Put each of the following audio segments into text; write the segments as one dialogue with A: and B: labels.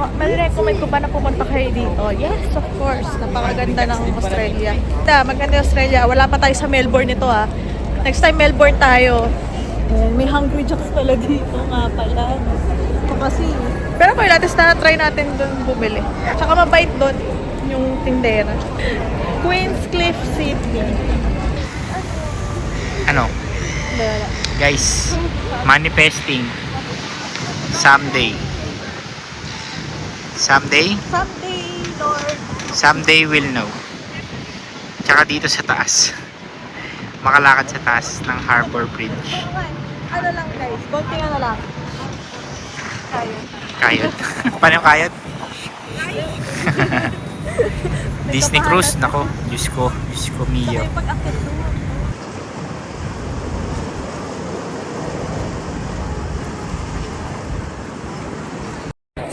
A: Mali-recommend ko ba na pumunta kayo dito? Yes, of course. Napakaganda ng Australia. Maganda yung Australia. Wala pa tayo sa Melbourne nito ah. Next time Melbourne tayo. May Hungry Jacks pala dito nga pala. Ito kasi. Pero kung ilatis na try natin doon bumili. Tsaka mabait doon yung tindera. Queens Cliff City.
B: Ano? Guys, manifesting someday. Someday?
A: Someday, Lord.
B: Someday we'll know. Tsaka dito sa taas. Makalakad sa taas ng Harbor Bridge.
A: Ano lang guys, konting ano lang. Kayod.
B: Kayod. Paano yung kayod? Disney Cruise. Nako, Diyos ko Mio.
A: Pag-akit mo.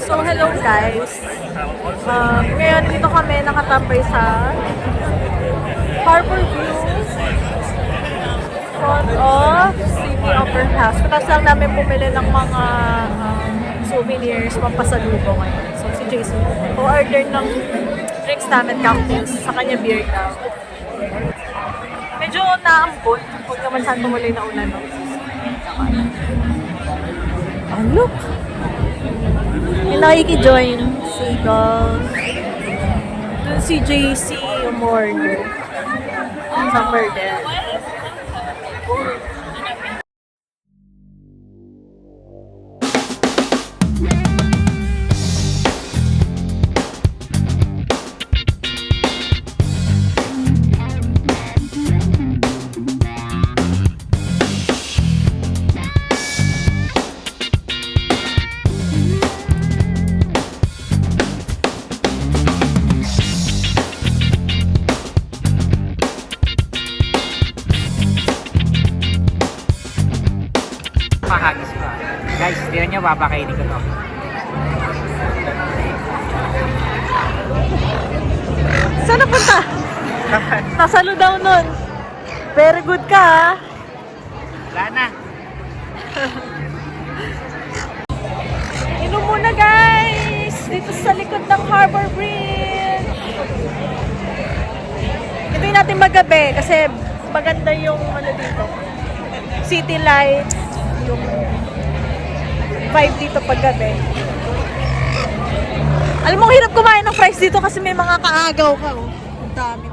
A: So, hello guys. Ngayon, dito kami nakatambay sa Harbor View front of Sydney Opera House. Katas lang namin bumili ng mga souvenirs, pampasalubong ngayon. So, si Jason, order ng drinks namin, cocktails, sa kanya beer daw. Medyo naambot. Huwag naman saan tumuloy na ulan. No? Oh, look! May nakiki-join. Seagull. Doon si JC Morgan. Somewhere there.
B: Mahagis pa. Guys, tignan nyo, papakainin ko to.
A: Saan napunta? Nasalo daw nun. Very good ka ha.
B: Wala na.
A: Inom muna guys! Dito sa likod ng Harbor Bridge. Hindi natin magabi kasi maganda yung ano dito. City lights. Yung vibe dito paggabi. Alam mo, hirap kumain ng fries dito kasi may mga kaagaw ka. Oh. Ang dami.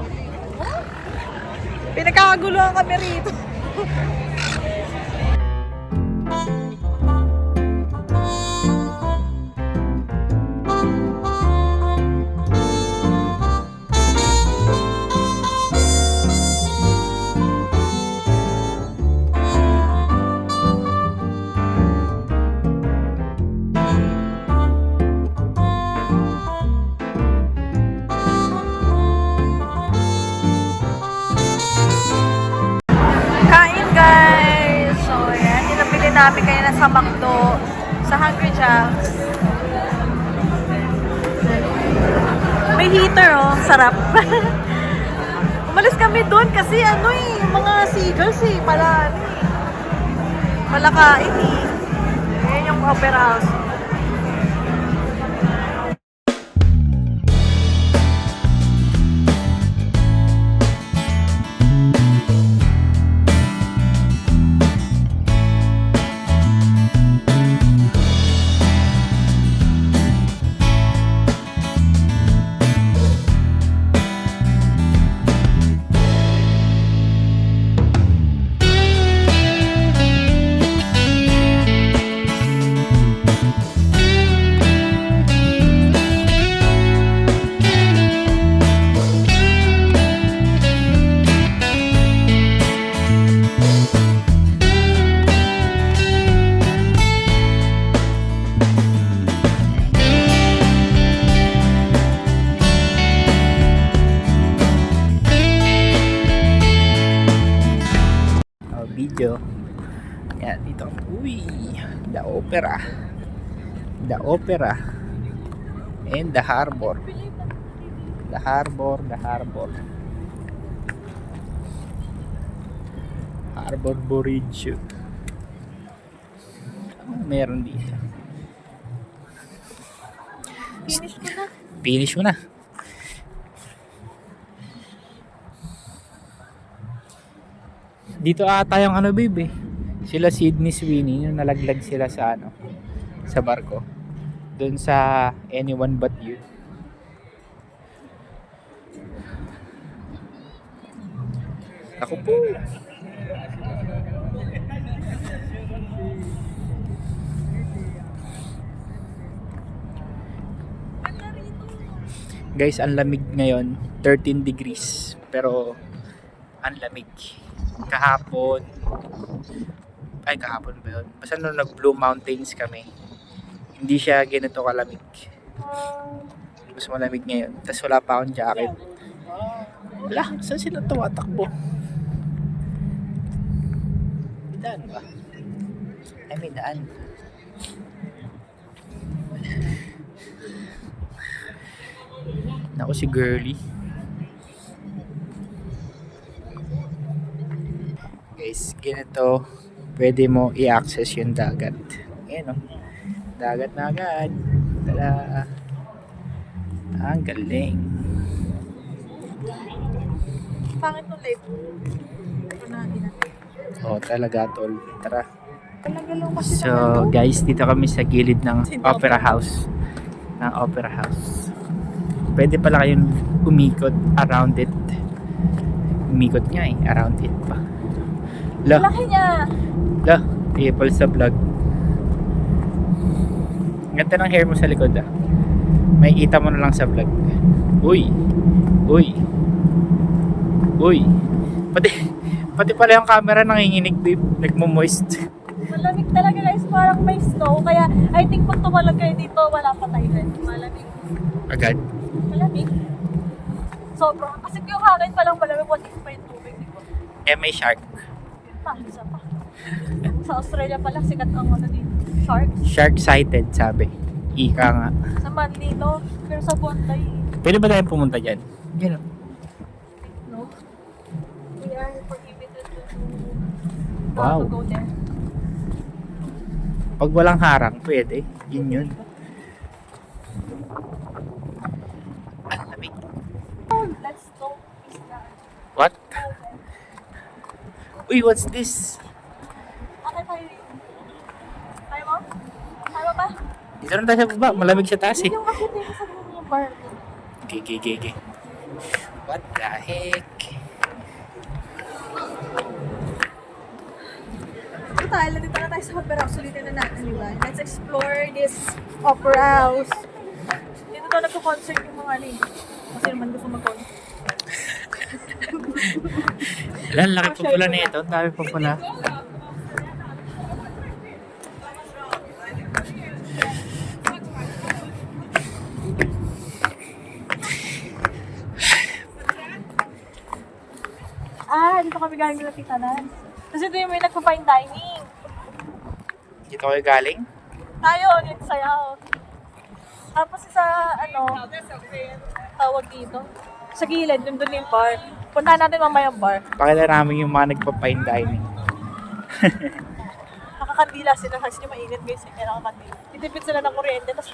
A: Pinagkakaguluhan kami rito. Guys, so yan, pinabili namin kanina sa McDo, sa Hungry Jacks. May heater oh, sarap. Umalis kami doon kasi ano eh, yung mga seagulls eh, palakain eh. Yan yung opera house.
B: Video. Yan, dito. Uy, the opera. The opera. And the harbor. The harbor. Harbor Bridge. Meron dito.
A: Finish ko na.
B: Finish mo na. Dito ata yung ano, babe eh. Sila Sydney Sweeney, yung nalaglag sila sa ano, sa barko. Doon sa Anyone But You. Ako po. Guys, ang lamig ngayon, 13 degrees. Pero ang lamig. Kahapon ba yun? Basta nung nag-Blue Mountains kami, hindi siya ganito kalamig. Mas malamig ngayon. Tapos wala pa akong jacket. Wala, saan sila tumatakbo? May daan ba? Ay, may daan. Ako si Girly. Guys, ganito pwede mo i-access yung dagat. Ayan o. Dagat na agad. Tada. Ang galing.
A: Pangit ng late. Ito na natin.
B: Oh, talaga tol. Tara.
A: Talaga lang kasi
B: So, guys, dito kami sa gilid ng Opera House. Pwede pala kayong umikot around it. Umikot nga eh, around it pa.
A: Laki niya.
B: People sa vlog. Ganda ng hair mo sa likod ah. May kita mo na lang sa vlog. Uy. Pati pala yung camera nanginginig, babe. Nagmo-moist.
A: Malamig talaga guys, parang may snow. Kaya I think pag tumalag kayo dito, wala pa tayo guys. Malamig.
B: Agad?
A: Malamig. Sobrang. Kasi yung hangin palang malamig, what if pa yung tubig, di ba?
B: Eh, may shark.
A: Isa pa. Sa Australia pala, sikat ang ano dito. Sharks.
B: Shark sighted, sabi. Ika nga.
A: Sa Manlino, pero sa Bontay.
B: Pwede ba tayong pumunta dyan? Yan o.
A: No? We are prohibited to
B: Wow.
A: to go there.
B: Pag walang harang, pwede. Yun. Ang lamig.
A: Let's go.
B: What? Uy, what's this?
A: Okay tayo. Tayo mo? Tayo ba?
B: Dito na tayo sa baba. Malamig sa taas eh.
A: Yung kasi tayo sa yung bar.
B: Okay. What the heck?
A: Dito na tayo sa opera house. Ulitin na natin, di ba? Let's explore this opera house. Dito daw nagko-concert yung mga ali. Kasi naman gusto mag-concert.
B: Alam, laki pa pula na ito. Ang dami pa pula.
A: Dito kami galing sa Titanan. Kasi ito yung may nagpa-fine dining.
B: Dito kayo galing?
A: Tayo, dito sayaw. Tapos sa tawag dito. Sa gilid, yung doon yung bar. Puntahan natin mamaya yung bar.
B: Pakita namin yung mga nagpa-fine dining.
A: Nakakandila sila kasi yung mainit guys. Kaya nakakandila. Titipid sila ng kuryente. Tapos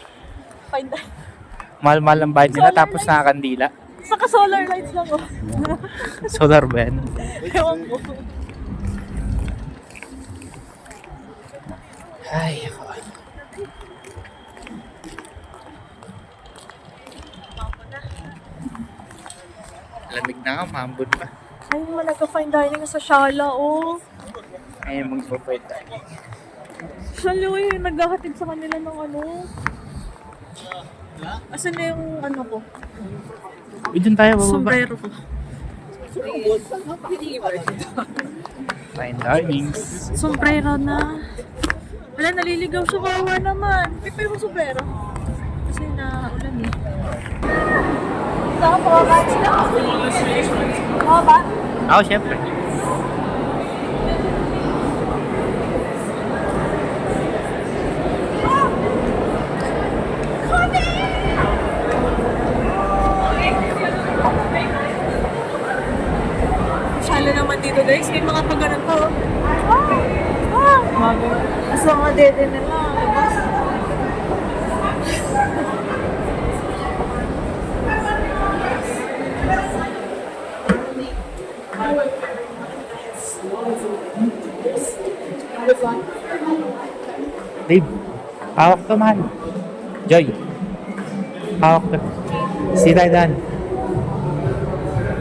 A: fine dining.
B: Mahal-mahal ang bayad nila
A: Solar
B: tapos
A: lights.
B: nakakandila.
A: Saka solar lights lang oh.
B: Solar ba yan?
A: Ewan ko.
B: Ay, ako. Lamig na nga, mambod pa.
A: Ay, naman nagka-fine dining sa Shala oh.
B: Ngayon magpo-fine dining.
A: Shala eh, naghahatid sa kanila ng ano. Asan na yung ano ko?
B: Uy, dun tayo, bababa.
A: Sombrero ko.
B: Fine dining.
A: Sombrero na. Wala, naliligaw siya. Kawawa naman. Pipil mo sombrero. Kasi naulan eh. Saan ka pa sila? Oo ba?
B: Ako, syempre.
A: Shala naman dito guys. May mga pagganan pa oh. Asa mga dede nila. Labas.
B: Babe, hawak to, mahal. Joy, hawak to. Si Dan.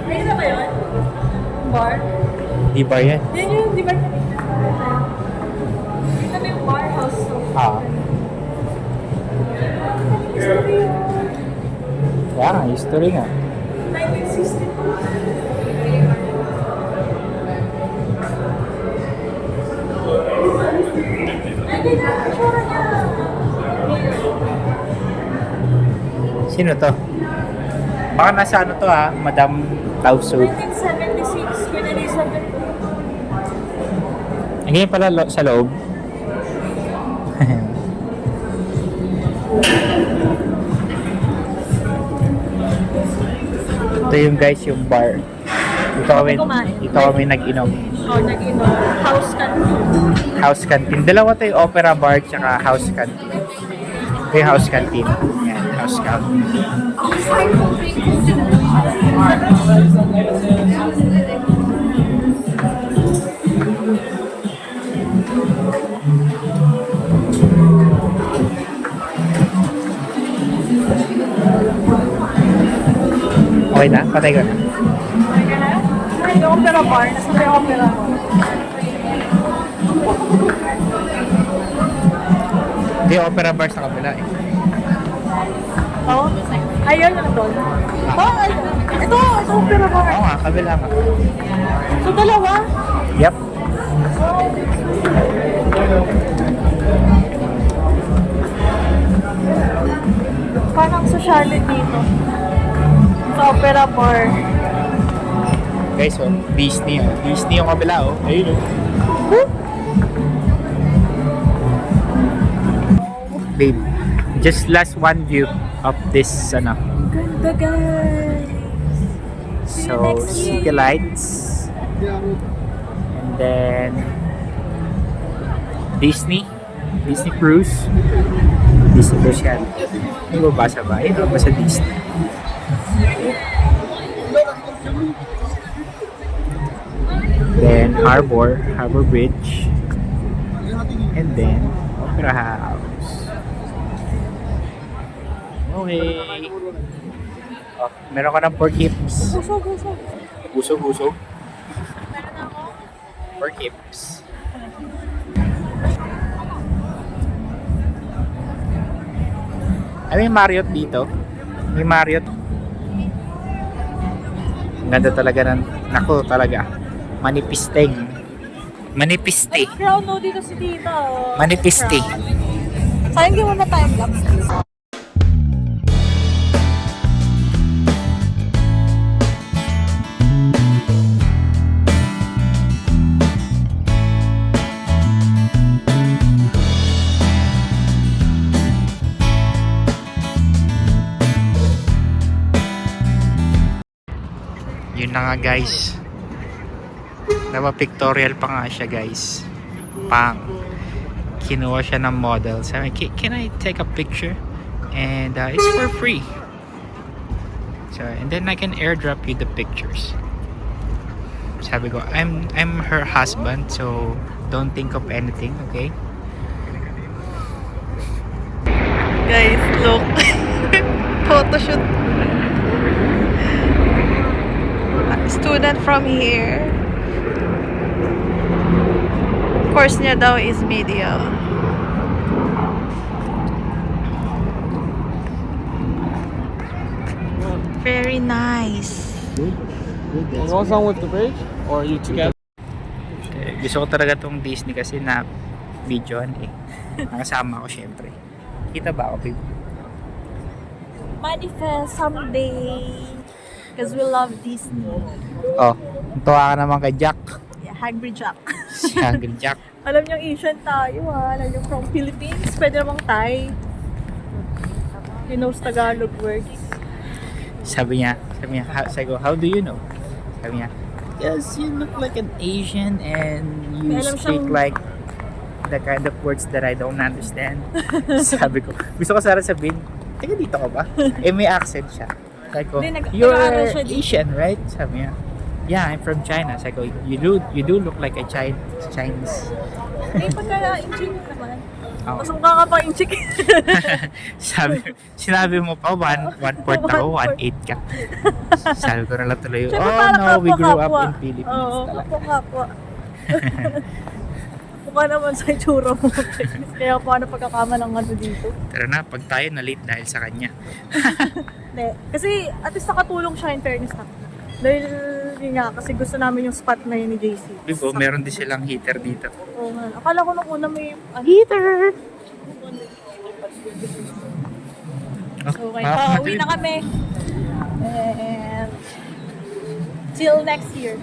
A: Ayun na ba yun? Bar?
B: Di ba yan?
A: Yan yun, di ba? Dito na yung bar house.
B: Kaya nga, history nga.
A: 1960.
B: Sino to? Baka nasa ano to ha, Madam Tausug.
A: 1976, Queen Elizabeth.
B: Ang ganyan pala sa loob. Ito yung guys, yung bar. Dito kami nag-inom.
A: Oh, nag-inom. House canteen.
B: House canteen. Dalawa to yung opera bar tsaka house canteen. Ito yung house canteen. Yan, house canteen. Okay na? Patay ko na.
A: Yung opera bar. Nasa yung opera bar.
B: Ito yung opera bar sa kabila eh.
A: Oh? Ayun na doon. Oh, ito opera bar.
B: Oo nga, kabila nga.
A: So, dalawa?
B: Yep.
A: Parang sociality dito. Sa opera bar.
B: Guys, oh, Disney oh. Disney yung kabila oh. Ayun oh. Babe, just last one view of this ano.
A: Ganda, guys.
B: So, city lights. And then Disney Cruise. Disney Cruise yan. Ano ba basa ba? Ito ba sa Disney? Then Harbor Bridge. And then Opera House. Okay. Oh, meron ka ng pork hips. Guso. Pork hips. Ay, may Marriott dito. May Marriott. Ang ganda talaga ng... Naku, talaga. Manipisteng. Manipiste.
A: Crown no dito si Tita. Oh.
B: Manipiste.
A: Sayang di mo na time lapse.
B: Yun na nga guys. Napa-pictorial pa nga siya guys. Pang. Kinuha siya ng model. Sabi, can I take a picture? And it's for free. So, and then I can airdrop you the pictures. Sabi ko, I'm her husband, so don't think of anything, okay?
A: Guys, look. Photoshoot. Student from here. Course niya daw is media. Very nice.
C: You want some with the bridge? Or are you together?
B: Gusto ko talaga tong Disney kasi na videoan eh. Nakasama ko syempre. Kita ba ako, babe?
A: Manifest someday. Because we love Disney.
B: Oh, tuwa ka naman kay Jack.
A: Yeah, Hungry Jack.
B: Si Hungry Jack.
A: Alam niyo, Asian tayo ha. Alam niyo, from Philippines, pwede namang Thai. He knows Tagalog words.
B: Sabi niya, how do you know? Sabi niya, yes, you look like an Asian and you
A: May alam
B: speak
A: siyang-
B: like the kind of words that I don't understand. Sabi ko, gusto ko sana sabihin, taga dito ka ba? Eh, may accent siya. Sabi ko,
A: Hindi,
B: you're
A: nag-aaral siya dito."
B: Asian, right? Sabi niya, yeah, I'm from China. Sabi ko, you do look like a Chinese.
A: May pagka-engineer naman.
B: Oo.
A: Mas mukha ka pa yung chick.
B: Sinabi mo pa, 1/4 ako, 1/8 ka. Sabi ko na lang tuloy,
A: Siyempre,
B: oh
A: parang
B: no, we grew up
A: kapwa-kapwa.
B: in Philippines
A: Oo,
B: talaga.
A: kapwa-kapwa. Mukha naman sa itsura mo. Kaya paano pagkakamalang ano dito?
B: Tara na, pag tayo na late dahil sa kanya.
A: Hindi. Kasi at least nakatulong siya in fairness na. Dahil yun nga, kasi gusto namin yung spot na yun ni JC.
B: Bibo, meron din silang heater dito.
A: Oo nga. Akala ko nung una may heater! Okay, pauwi na kami. And till next year.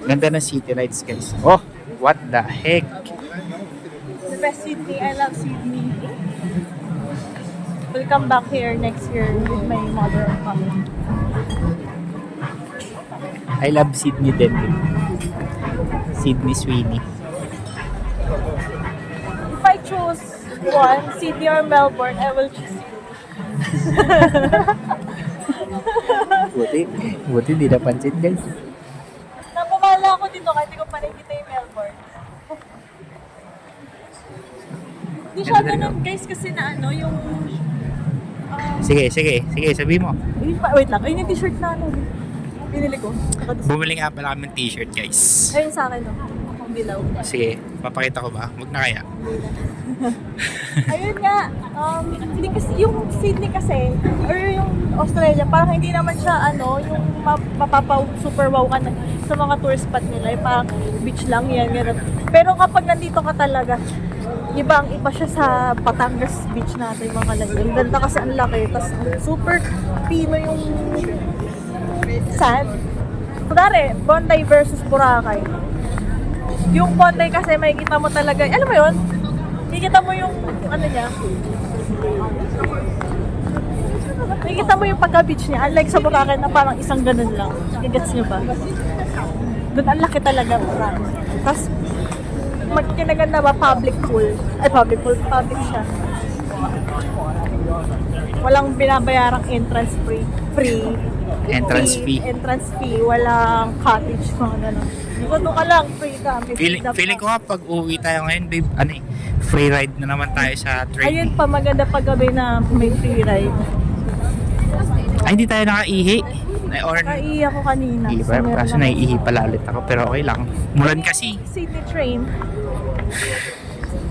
B: Ganda ng city lights, guys. Oh, what the heck?
A: The best Sydney. I love Sydney. We'll come back here next year with my mother and father.
B: I love Sydney din. Sydney Sweeney.
A: If I choose one, Sydney or Melbourne, I will choose Sydney.
B: Buti di napansin, guys.
A: Napamala ako dito kahit hindi ko pa nakikita yung Melbourne. Hindi siya ganun guys kasi na ano, yung...
B: Sige, sabi mo.
A: wait lang, ayun yung t-shirt na ano. Binili ko.
B: Bumili nga pala kami ng t-shirt, guys.
A: Ayun sa akin, no? Akong dilaw.
B: Sige, papakita ko ba? Huwag na kaya.
A: Ayun nga, hindi kasi, yung Sydney kasi, or yung Australia, parang hindi naman siya, ano, yung super wow ka na sa mga tourist spot nila. Yung parang beach lang yan, gano'n. Pero kapag nandito ka talaga, iba siya sa Batangas Beach natin, mga kalagay. Ang ganda kasi ang laki, tapos super pino yung sand. Kunwari, Bondi versus Boracay. Yung Bondi kasi makikita mo talaga, alam mo yun? Makikita mo yung, ano niya, makikita mo yung pagka-beach niya. Unlike sa Boracay na parang isang ganun lang. Gagets niyo ba? Doon ang laki talaga, Boracay. Tapos, magkinaganda ba, public pool. Ay, public pool, public siya. Walang binabayarang entrance free.
B: Entrance fee.
A: Entrance fee, walang cottage, mga gano'n. Kung doon ka lang, free ka. May
B: Feeling ko nga pag uwi tayo ngayon, babe, ano eh, free ride na naman tayo sa train.
A: Ayun pa, maganda pag gabi na may free ride.
B: Ay, hindi tayo nakaihi. Or,
A: Naiiyak ko kanina.
B: iba,
A: So, meron
B: kaso
A: lang-
B: naiihi pala ulit ako, pero okay lang. Mulan kasi.
A: Sydney train.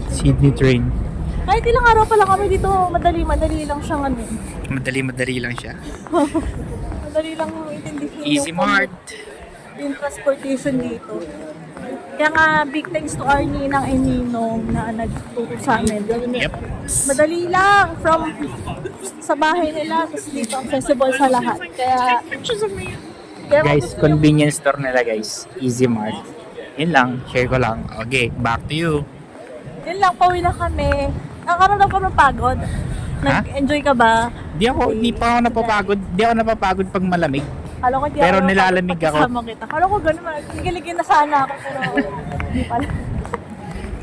B: Sydney train.
A: Kahit ilang araw pa lang kami dito, madali lang siyang ano.
B: Madali lang siya.
A: Madali lang intindihin
B: Easy
A: yung
B: Mart.
A: yung transportation dito. Kaya nga, big thanks to our ninang and ninong na nagtuturo sa amin.
B: Yep.
A: Madali lang from sa bahay nila, tapos dito accessible sa lahat. Kaya
B: Guys, convenience store nila, guys. Easy Mart. Yun lang, share ko lang. Okay, back to you.
A: yun lang, pauwi na kami. Nakaramdam ka ng pagod? Nag-enjoy ka ba?
B: Di pa ako napapagod. Di ako napapagod pag malamig.
A: Kala ko di
B: Pero
A: ako
B: nilalamig ako.
A: kasama kita. Kala ko gano'n, nagiligin na sana ako, pero hindi pala.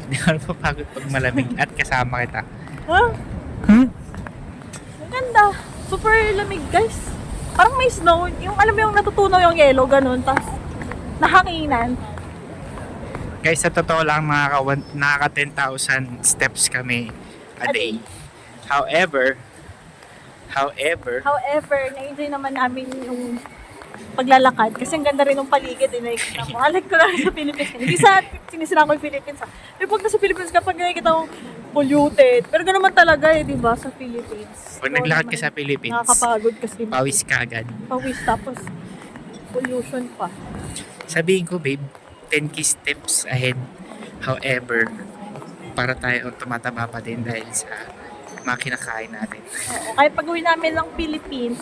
B: Di ako napapagod pag malamig at kasama kita.
A: Huh?
B: Hmm?
A: Ang ganda. Super lamig, guys. Parang may snow. Yung alam mo yung natutunaw yung yellow, ganun. Tapos nahanginan.
B: Guys, sa totoo lang, nakaka 10,000 steps kami a day. However,
A: However, na-enjoy naman namin yung paglalakad. Kasi ang ganda rin ng paligid. Nakikita mo. Alag ko lang sa Philippines. Hindi sa sinisira ko yung Philippines. Pero pag nasa Philippines, kapag nakikita mo polluted. Pero gano'n naman talaga di ba, sa Philippines.
B: Pag naglakad ka sa Philippines,
A: nakakapagod kasi.
B: pawis ka agad.
A: Pawis, tapos pollution pa.
B: Sabihin ko, babe, 10k steps ahead. However, para tayo tumataba pa din dahil sa mga kinakain natin.
A: Oo, kaya pag uwi namin ng Philippines,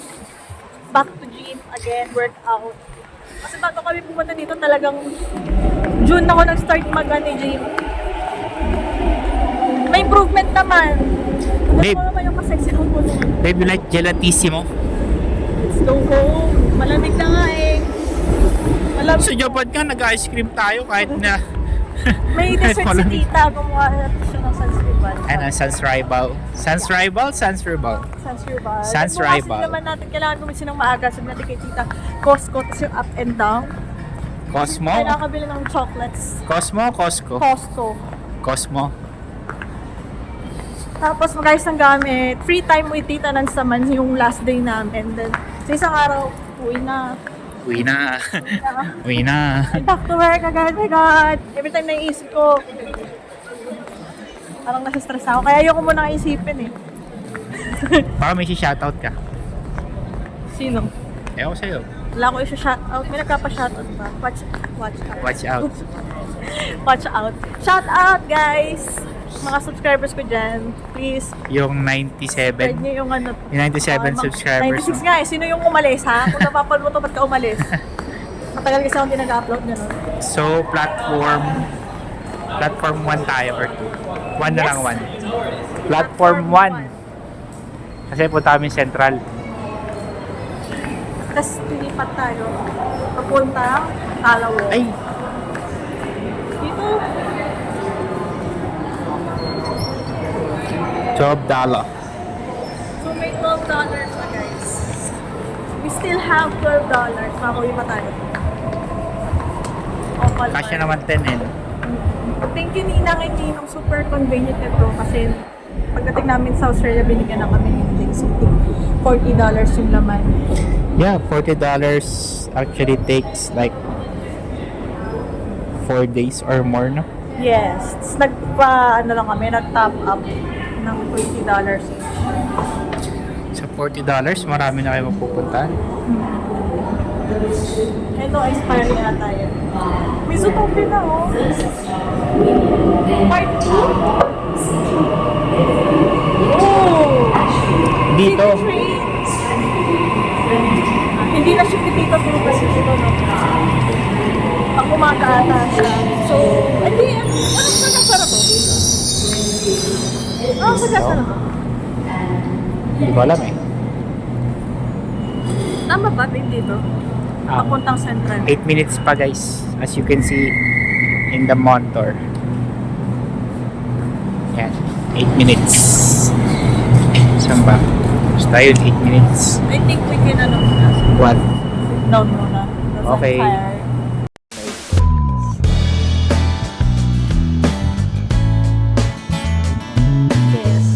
A: back to gym again, workout. Kasi bago kami pumunta dito, talagang June ako nag-start mag-gym. May improvement naman.
B: Babe.
A: Ano naman yung kasexy ng puno?
B: Babe, you like gelatissimo?
A: Let's go home. Malamig na nga eh. Malamig.
B: Sa Japan ka, nag-ice cream tayo kahit na...
A: May dessert si tita. Gumawa siya ng Sansribal.
B: Ano, Sansribal? Sansribal? Sansribal?
A: Sansribal.
B: Sansribal.
A: Kasi naman natin kailangan gumising ng maaga. Sabi natin kay tita, Costco, tapos yung up and down.
B: Cosmo?
A: Kailangan kabili ng chocolates.
B: Cosmo? Costco?
A: Costco.
B: Cosmo?
A: Tapos mag-ayos ng gamit. Free time with Tita Nans naman yung last day namin. Then, sa isang araw, uwi na.
B: Uwi na. Uwi na.
A: Back to work agad, my God. Every time naiisip ko, parang nasa-stress ako. Kaya ayoko muna isipin eh.
B: Baka may shoutout ka.
A: Sino?
B: Ewan ko sa'yo.
A: Wala ko i-shoutout. May nagpapa-shoutout ba? Watch out.
B: Watch out.
A: Watch out. Shout out, guys! Mga subscribers ko dyan. Please,
B: Yung
A: spread
B: 97.
A: nyo yung ano.
B: Yung 97 subscribers.
A: 96 nga eh. Sino yung umalis ha? Kung napapal mo to, ba't ka umalis? Matagal kasi akong nag-upload na nun.
B: So, platform 1 tayo or 2? 1 na lang 1. Platform 1. Kasi punta kami Central.
A: Tapos pinipat tayo. Papunta, Talawo.
B: Ay!
A: Dito,
B: $12.
A: so may $12 na guys. We still have $12. Makakuwi pa tayo. Opal
B: Kasya
A: pa.
B: naman 10 eh.
A: Thank you Ninang and Ninong. Super convenient ito kasi pagdating namin sa Australia, binigyan na kami ng things. $40 yung laman.
B: Yeah, $40 actually takes like 4 days or more, no?
A: Yes. Tapos nag-top up ng $20 each.
B: Sa $40, marami na kayo mapupuntahan.
A: Ito, expire yata yan. May Zootopia na, oh. Part 2? Oh!
B: Dito.
A: City Trains. Hindi na siya dito pero kasi dito, no? Pag umaga ata siya. So, hindi, anong sagasa na to? Anong sagasa na to?
B: Hindi ko alam eh.
A: Tama ba, babe, dito? Papuntang Central.
B: 8 minutes pa guys, as you can see in the monitor. Yan, 8 minutes. Saan ba? Basta yun, 8 minutes.
A: I think we can ano muna.
B: What?
A: Down muna. Kasi
B: Okay.
A: I'm tired. Yes.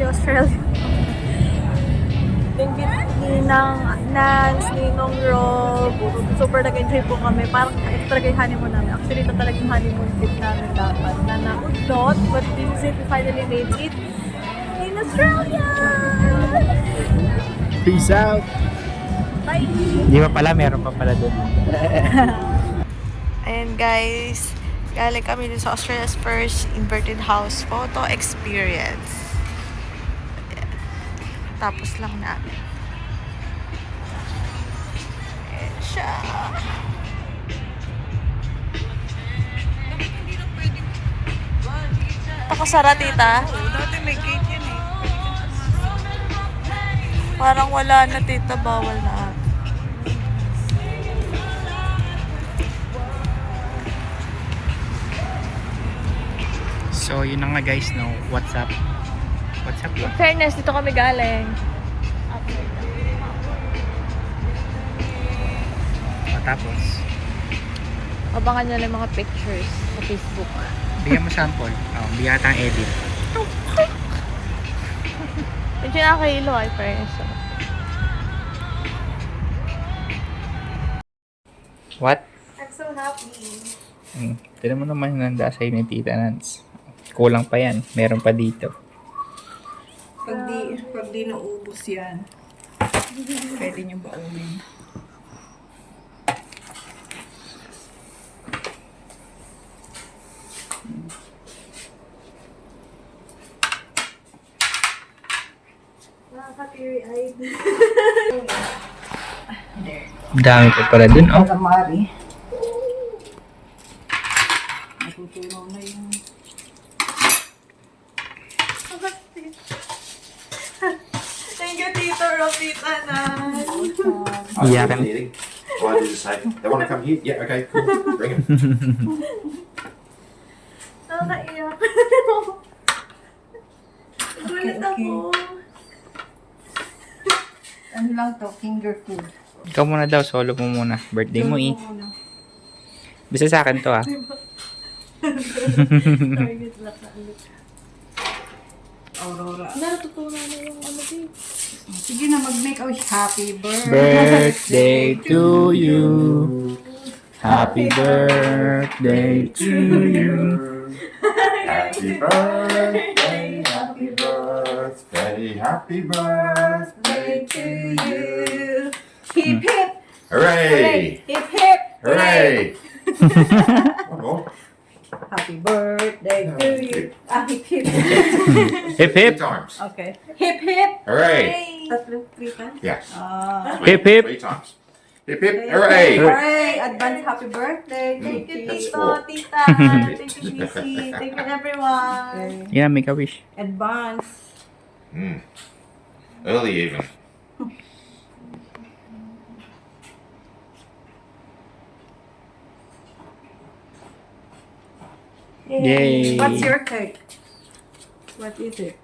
A: The Australia. Yung Ninang, Nance, Ninong Rob, super nag-enjoy po kami. Parang ito talaga yung honeymoon namin. Actually, ito talaga yung honeymoon trip namin dapat. Na naudlot, but we finally made it in Australia!
B: Peace out!
A: Bye!
B: Di ba pala, meron pa pala doon.
A: Ayan guys, galing kami dun sa Australia's first inverted house photo experience. Ayan. Tapos lang namin. Ayan siya. Pakasara, tita?
D: Dati may gate yan eh.
A: Parang wala na, tita. Bawal na ata.
B: So, yun na nga guys, no? What's up? What's up?
A: In fairness, dito kami galing.
B: Tapos,
A: Abangan nyo lang yung mga pictures sa Facebook.
B: bigyan mo sample. Bigyan tang edit.
A: Medyo nakakahilo ay fairness.
B: What?
A: I'm so happy.
B: Tignan mo naman yung nanda sa'yo ni Tita Nance. Kulang pa yan. Meron pa dito.
D: Pag di naubos yan, pwede nyo baunin.
A: Nakaka-teary-eyed.
B: Dami pa pala dun, oh.
D: Calamari. Natutunaw na yung...
A: Thank you, Tito Ropita na.
B: Iyakan.
E: Why did you say? They want to come here? Yeah, okay, cool. Bring them.
A: Nakaiyak. Gulat
D: okay.
A: ako.
D: Ano lang to? Finger food.
B: Ikaw muna daw. Solo mo muna. Birthday mo, eh. Bisa sa akin to, ah.
A: Target lock na ulit.
D: Aurora.
A: Natutunan na yung ano dito.
D: Sige na, mag-make a wish. Happy birthday.
B: Birthday to you. Happy birthday to you.
E: Happy birthday, happy birthday, happy birthday to you.
D: Hip hip.
E: Hooray!
D: Hip hip.
E: Hooray! One more.
D: Happy birthday to you. Hip hip.
B: Hip
E: Three
B: hip.
E: times.
D: Okay. Hip hip.
E: Hooray!
D: Tatlo, 3 times?
E: Yes.
B: Hip hip.
E: 3 times. Hip hip. Hooray!
D: Hooray! Advance happy birthday.
A: Thank you,
E: That's
A: Tito,
E: four.
A: Tita. Thank you, Missy. Thank you, everyone.
D: Okay.
B: Yeah, make a wish.
D: Advance.
E: Early even.
B: Yay.
D: What's your cake? What is it?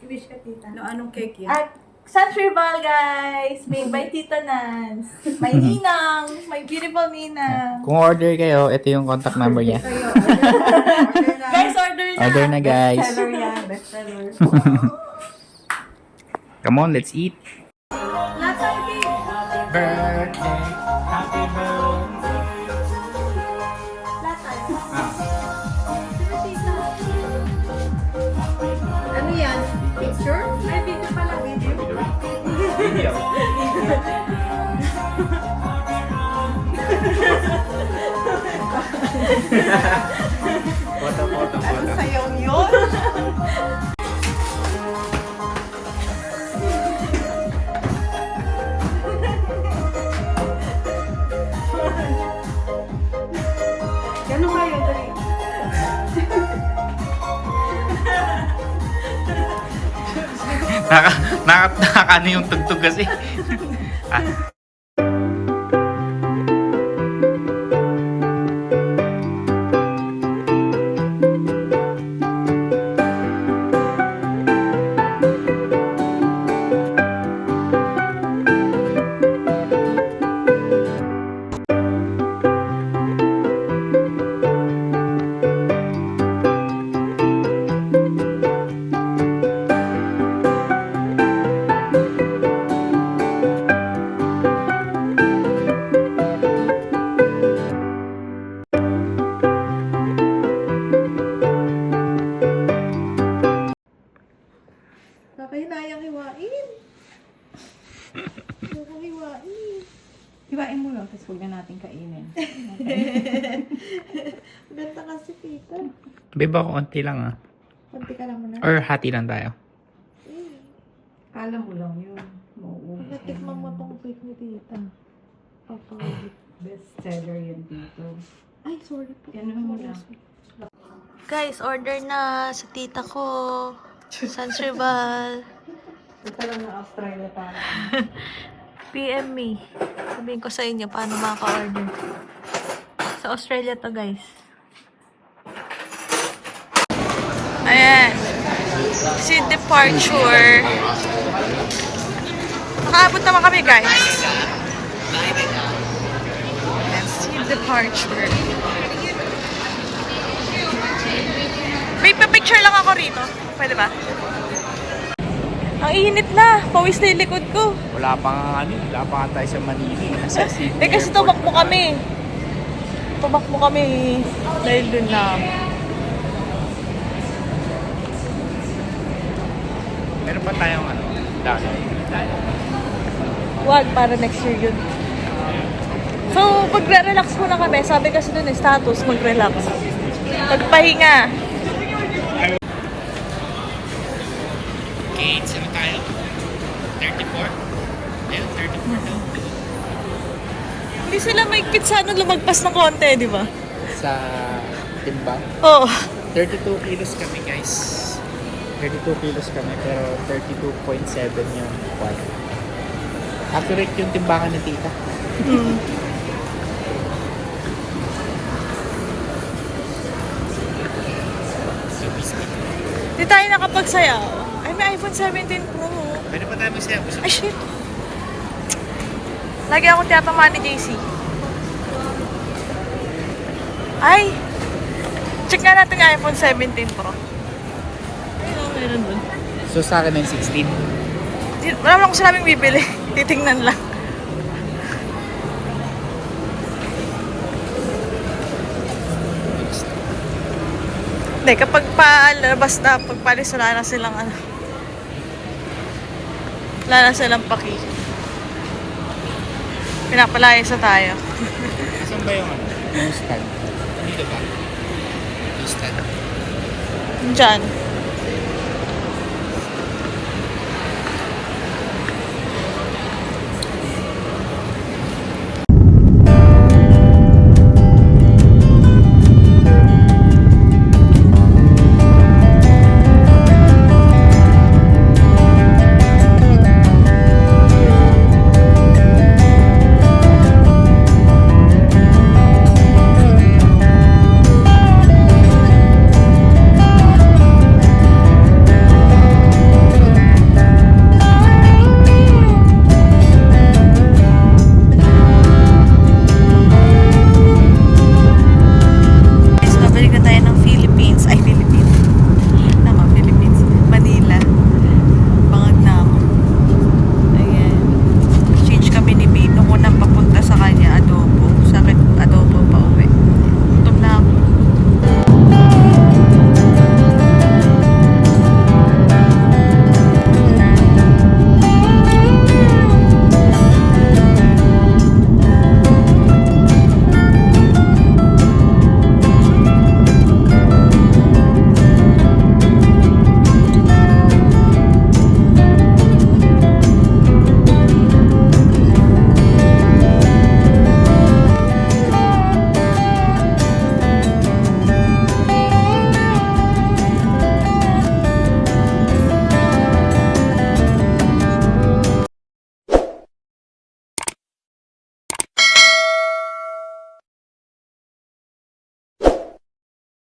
A: Wish ka, Tita.
D: No, anong cake yan?
A: At Santrival, guys! Made by Tita Nance. My ninang! My beautiful ninang!
B: Kung order kayo, ito yung contact number niya.
A: Guys, order na!
B: Order na, guys.
D: Bestseller yan. Bestseller.
B: Come on, let's eat.
A: Lots of cake!
B: Birthday. Happy birthday.
D: Ano yan? Picture?
A: Ay, video pala, video.
E: Video.
D: Ano sayaw yun? Gano'n kayo? Dali.
B: Nakakano yung tugtog kasi.
D: huwag na natin kainin.
A: Ganda kasi, tita.
B: Babe, ako konti lang ah.
A: Kunti ka lang muna.
B: Or hati lang tayo.
D: Kala mo lang yun. Mauubos.
A: Natikman mo tong cake ni tita. Papa.
D: Best seller yan dito.
A: Ay, sorry po.
D: Yan mo lang.
A: Guys, order na sa tita ko. San Rival.
D: Ito lang na Australia para.
A: PM me. Sabihin ko sa inyo paano makaka-order. Sa Australia to, guys. Ayan. Si departure. Nakaabot naman kami, guys. Ayan, si departure. May pa-picture lang ako rito. Pwede ba? Ang init na. Pawis na yung likod ko.
B: Wala pa nga tayo sa Manila. Nasa Sydney
A: Kasi
B: Airport.
A: tumakbo kami. Tumakbo kami dahil dun lang.
B: Meron pa tayong dahil.
A: Wag, para next year yun. So, magre-relax muna kami. Sabi kasi dun status, mag-relax. Pagpahinga.
B: Okay, saan tayo? 34? Ayun, 34 daw.
A: Hindi sila maigpit sa lumagpas ng konti, di ba?
B: Sa timbang.
A: Oo.
B: 32 kilos kami, guys. 32 kilos kami, pero 32.7 yung quad. Accurate yung timbangan ng tita.
A: Di tayo nakapagsayaw. Ay, may iPhone 17 Pro.
B: Pwede pa tayo magsayaw.
A: Ay, shit. Lagi akong tiyatamaan ni JC. Ay! Check nga natin yung iPhone 17 Pro. Ayun, meron dun.
B: So sa akin yung 16.
A: Wala naman akong sinabing bibili. Titingnan lang. Hindi, kapag palabas na, pagpalis, wala na silang wala na silang paki. Pinapalayas na tayo.
B: Saan ba yung newsstand? Dito ba? Newsstand.
A: Diyan.